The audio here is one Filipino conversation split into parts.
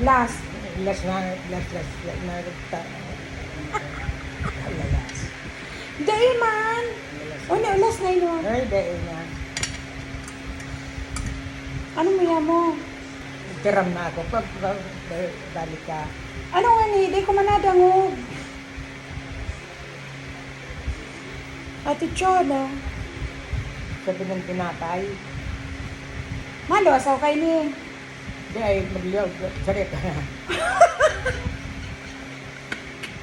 Last. Last na lalas. Day man. O na, last na yun. Ay, dahil na. Ano mo yan mo? Tiram na ako. Balik ka. Ano nga ni? Day ko manadangog. Ate Chona. Sabi ng tinapay. Malo, asaw kay ni. Dahil magliyaw. Sarit.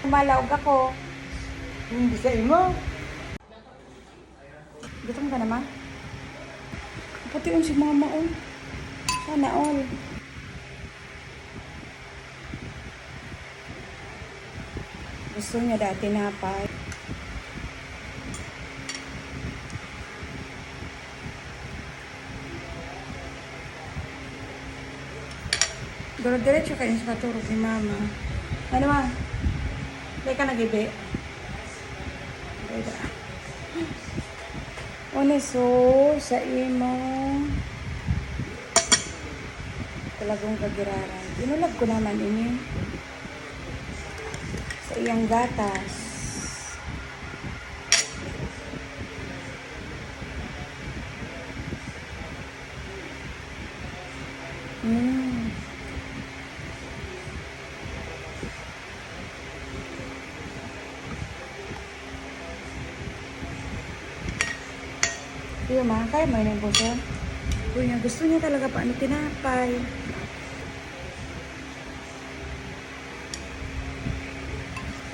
Malawag ako. Hindi sa imo. Gutom ka naman? Pati yun si mama on. Sana all. Gusto niya dati napay. Diretso kayo sa paturo si mama. Ano ma? Hindi ka nag-ibi. Oneso, sa imo. Talagang kagiraran. Inulag ko naman ini. Sa iyang gatas. Iyo ma, kaya mo yun yung puso? Gusto niya talaga pa ano tinapay.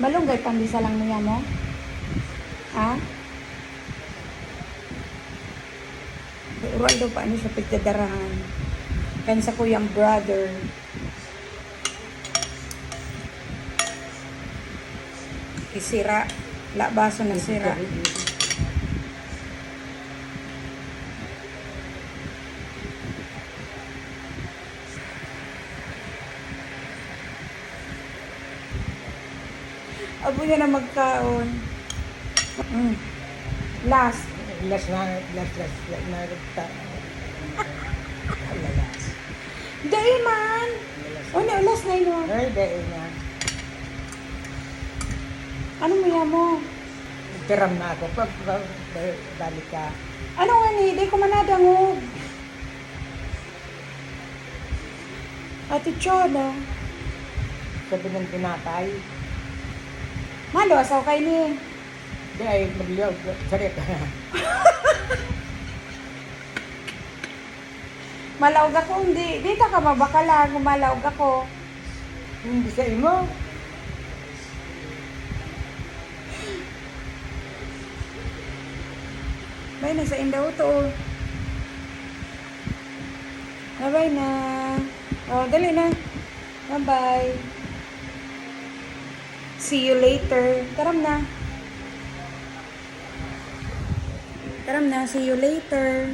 Malunggay pandisa lang niya mo? Ha? Ural daw pa ano siya pagdadarahan. Kan sa kuyang brother. Isira. Labaso na sira. Abo niya na magkaon. Last. Last na lalas. Day man. O na, last na yun. Ay, dahil na. Ano mo yan mo? Tiram na ako. Balik ka. Ano nga ni? Day ko manadangog. Ate Chona. Sabi ng tinapay. Malo, asaw kay ni. Dahil magliyaw. Sarit. Malawag ako, hindi. Dito ka mabakalan kung malawag ako. Hindi sa imo. Bay na sa indaw to. Bye-bye na. Oh, dali na. Bye-bye. See you later. Taram na. Taram na. See you later.